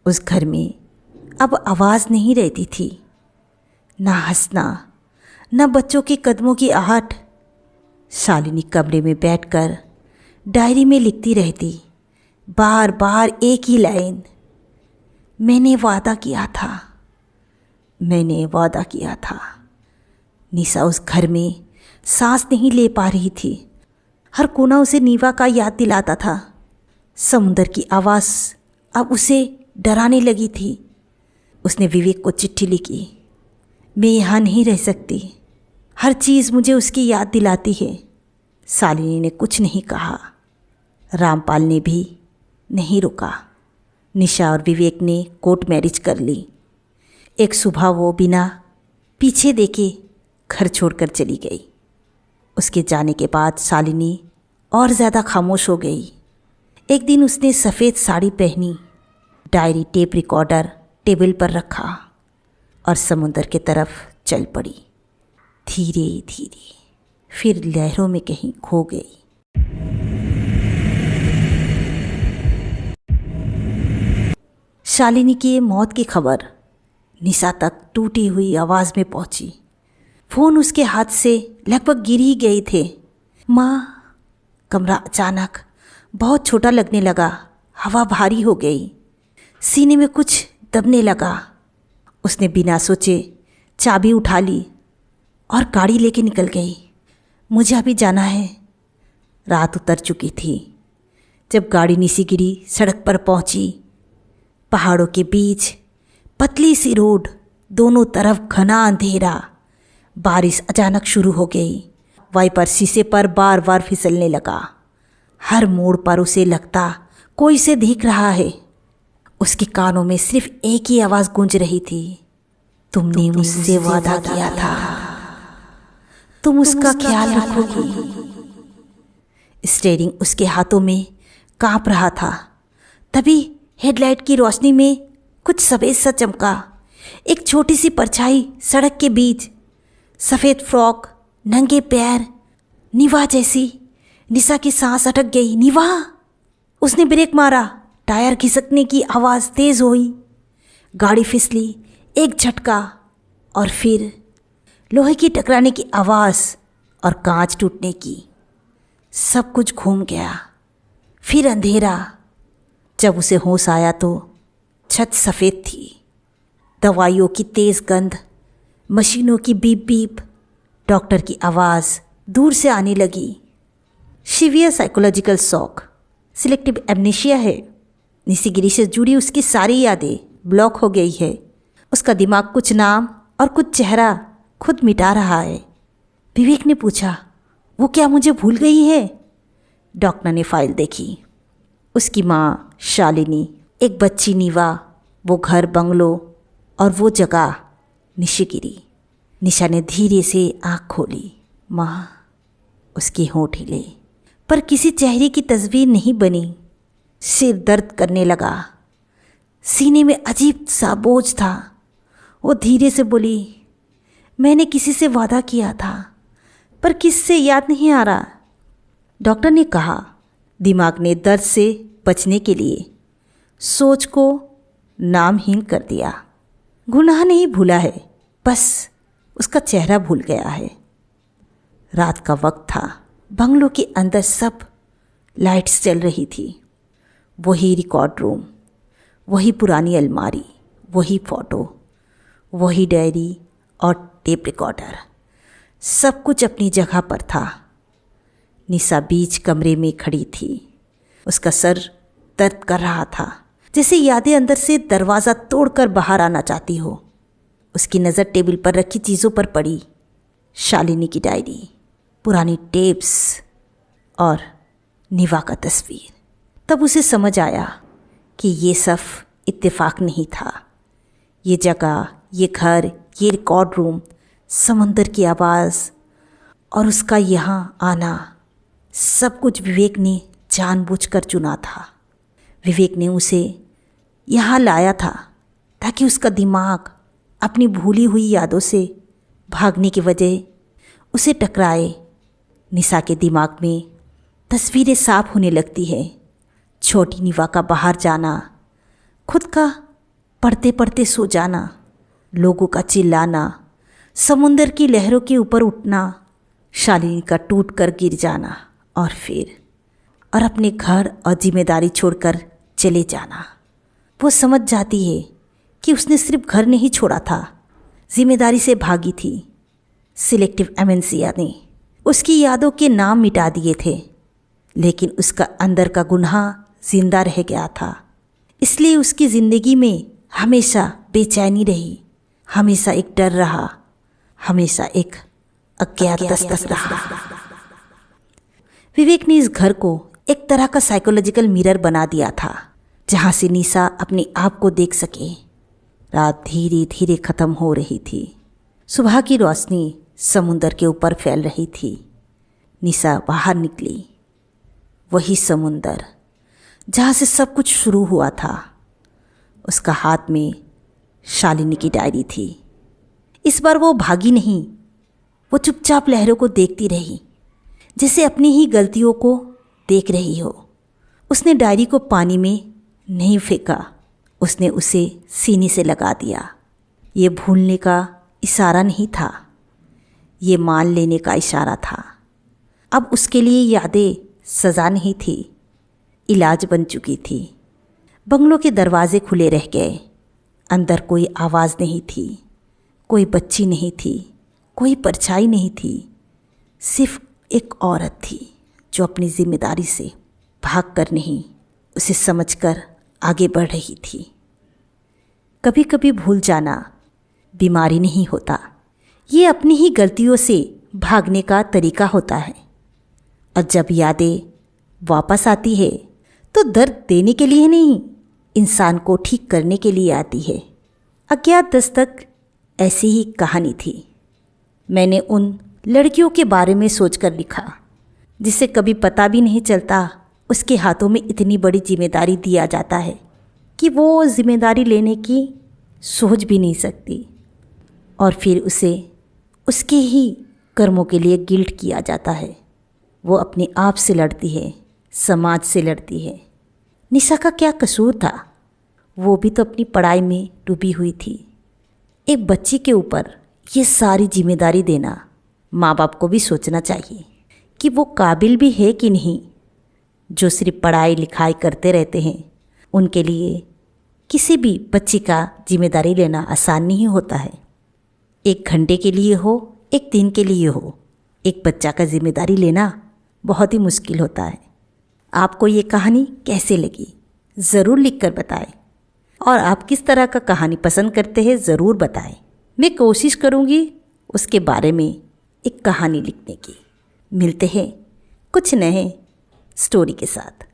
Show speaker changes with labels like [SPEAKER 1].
[SPEAKER 1] उस घर में अब आवाज़ नहीं रहती थी, ना हंसना, ना बच्चों के कदमों की आहट। शालिनी कमरे में बैठकर डायरी में लिखती रहती, बार बार एक ही लाइन, मैंने वादा किया था, मैंने वादा किया था। निशा उस घर में सांस नहीं ले पा रही थी। हर कोना उसे नीवा का याद दिलाता था। समुंदर की आवाज़ अब उसे डराने लगी थी। उसने विवेक को चिट्ठी लिखी, मैं यहाँ नहीं रह सकती, हर चीज़ मुझे उसकी याद दिलाती है। शालिनी ने कुछ नहीं कहा। रामपाल ने भी नहीं रुका। निशा और विवेक ने कोर्ट मैरिज कर ली। एक सुबह वो बिना पीछे देखे घर छोड़कर चली गई। उसके जाने के बाद शालिनी और ज़्यादा खामोश हो गई। एक दिन उसने सफ़ेद साड़ी पहनी, डायरी टेप रिकॉर्डर टेबल पर रखा और समुंदर की तरफ चल पड़ी। धीरे धीरे फिर लहरों में कहीं खो गई। शालिनी की मौत की खबर निशा तक टूटी हुई आवाज़ में पहुंची। फ़ोन उसके हाथ से लगभग गिर ही गए थे। माँ। कमरा अचानक बहुत छोटा लगने लगा। हवा भारी हो गई। सीने में कुछ दबने लगा। उसने बिना सोचे चाबी उठा ली और गाड़ी लेके निकल गई। मुझे अभी जाना है। रात उतर चुकी थी। जब गाड़ी निसीगिरी सड़क पर पहुंची, पहाड़ों के बीच पतली सी रोड, दोनों तरफ घना अंधेरा। बारिश अचानक शुरू हो गई। वाइपर शीशे पर बार बार फिसलने लगा। हर मोड़ पर उसे लगता कोई से देख रहा है। उसके कानों में सिर्फ एक ही आवाज़ गूंज रही थी, तुमने मुझसे वादा किया था, तुम उसका ख्याल रखोगी। स्टीयरिंग उसके हाथों में कांप रहा था। तभी हेडलाइट की रोशनी में कुछ सफ़ेद सा चमका। एक छोटी सी परछाई सड़क के बीच, सफ़ेद फ्रॉक, नंगे पैर, निवा जैसी। निशा की सांस अटक गई। निवा! उसने ब्रेक मारा। टायर खिसकने की आवाज़ तेज़ हुई। गाड़ी फिसली। एक झटका और फिर लोहे की टकराने की आवाज़ और कांच टूटने की। सब कुछ घूम गया। फिर अंधेरा। जब उसे होश आया तो छत सफ़ेद थी। दवाइयों की तेज़ गंध, मशीनों की बीप बीप, डॉक्टर की आवाज़ दूर से आने लगी। Severe psychological shock, selective amnesia है। निसीगिरी से जुड़ी उसकी सारी यादें ब्लॉक हो गई है। उसका दिमाग कुछ नाम और कुछ चेहरा खुद मिटा रहा है। विवेक ने पूछा, वो क्या मुझे भूल गई है? डॉक्टर ने फाइल देखी। उसकी माँ शालिनी, एक बच्ची नीवा, वो घर बंगलो और वो जगह निशिगिरी। निशा ने धीरे से आँख खोली। माँ। उसके होंठ हिले, पर किसी चेहरे की तस्वीर नहीं बनी। सिर दर्द करने लगा। सीने में अजीब सा बोझ था। वो धीरे से बोली, मैंने किसी से वादा किया था, पर किससे याद नहीं आ रहा। डॉक्टर ने कहा। दिमाग ने दर्द से बचने के लिए सोच को नामहीन कर दिया। गुनाह नहीं भूला है, बस उसका चेहरा भूल गया है। रात का वक्त था। बंगलों के अंदर सब लाइट्स जल रही थी। वही रिकॉर्ड रूम, वही पुरानी अलमारी, वही फ़ोटो, वही डायरी और टेप रिकॉर्डर। सब कुछ अपनी जगह पर था। निशा बीच कमरे में खड़ी थी। उसका सर दर्द कर रहा था, जैसे यादें अंदर से दरवाज़ा तोड़कर बाहर आना चाहती हो। उसकी नज़र टेबल पर रखी चीज़ों पर पड़ी। शालिनी की डायरी, पुरानी टेप्स और निवा का तस्वीर। तब उसे समझ आया कि ये सब इत्तेफाक नहीं था। ये जगह, ये घर, ये रिकॉर्ड रूम, समंदर की आवाज़ और उसका यहाँ आना, सब कुछ विवेक ने जानबूझकर चुना था। विवेक ने उसे यहाँ लाया था ताकि उसका दिमाग अपनी भूली हुई यादों से भागने की वजह उसे टकराए। निशा के दिमाग में तस्वीरें साफ होने लगती है। छोटी निवा का बाहर जाना, खुद का पढ़ते पढ़ते सो जाना, लोगों का चिल्लाना, समुंदर की लहरों के ऊपर उठना, शालिनी का टूट कर गिर जाना और अपने घर और जिम्मेदारी छोड़कर चले जाना। वो समझ जाती है कि उसने सिर्फ घर नहीं छोड़ा था, जिम्मेदारी से भागी थी। सिलेक्टिव एमेनेसिया ने उसकी यादों के नाम मिटा दिए थे, लेकिन उसका अंदर का गुनाह जिंदा रह गया था। इसलिए उसकी ज़िंदगी में हमेशा बेचैनी रही, हमेशा एक डर रहा, हमेशा एक अज्ञात दस्तक रहा। विवेक ने इस घर को एक तरह का साइकोलॉजिकल मिरर बना दिया था, जहाँ से निशा अपने आप को देख सके। रात धीरे धीरे खत्म हो रही थी। सुबह की रोशनी समुंदर के ऊपर फैल रही थी। निशा बाहर निकली, वही समुंदर जहाँ से सब कुछ शुरू हुआ था। उसका हाथ में शालिनी की डायरी थी। इस बार वो भागी नहीं, वो चुपचाप लहरों को देखती रही, जैसे अपनी ही गलतियों को देख रही हो। उसने डायरी को पानी में नहीं फेंका, उसने उसे सीने से लगा दिया। ये भूलने का इशारा नहीं था, ये मान लेने का इशारा था। अब उसके लिए यादें सज़ा नहीं थी, इलाज बन चुकी थी। बंगलों के दरवाजे खुले रह गए। अंदर कोई आवाज़ नहीं थी, कोई बच्ची नहीं थी, कोई परछाई नहीं थी। सिर्फ एक औरत थी जो अपनी जिम्मेदारी से भाग कर नहीं, उसे समझकर आगे बढ़ रही थी। कभी कभी भूल जाना बीमारी नहीं होता, ये अपनी ही गलतियों से भागने का तरीका होता है। और जब यादें वापस आती है तो दर्द देने के लिए नहीं, इंसान को ठीक करने के लिए आती है। अज्ञात दस्तक ऐसी ही कहानी थी। मैंने उन लड़कियों के बारे में सोचकर लिखा जिसे कभी पता भी नहीं चलता उसके हाथों में इतनी बड़ी जिम्मेदारी दिया जाता है कि वो जिम्मेदारी लेने की सोच भी नहीं सकती, और फिर उसे उसके ही कर्मों के लिए गिल्ट किया जाता है। वो अपने आप से लड़ती है, समाज से लड़ती है। निशा का क्या कसूर था? वो भी तो अपनी पढ़ाई में डूबी हुई थी। एक बच्ची के ऊपर ये सारी जिम्मेदारी देना, माँ बाप को भी सोचना चाहिए कि वो काबिल भी है कि नहीं। जो सिर्फ पढ़ाई लिखाई करते रहते हैं, उनके लिए किसी भी बच्ची का जिम्मेदारी लेना आसान नहीं होता है। 1 घंटे के लिए हो, 1 दिन के लिए हो, एक बच्चा का जिम्मेदारी लेना बहुत ही मुश्किल होता है। आपको ये कहानी कैसे लगी ज़रूर लिख कर बताएं, और आप किस तरह का कहानी पसंद करते हैं ज़रूर बताएं। मैं कोशिश करूँगी उसके बारे में एक कहानी लिखने की। मिलते हैं कुछ नए स्टोरी के साथ।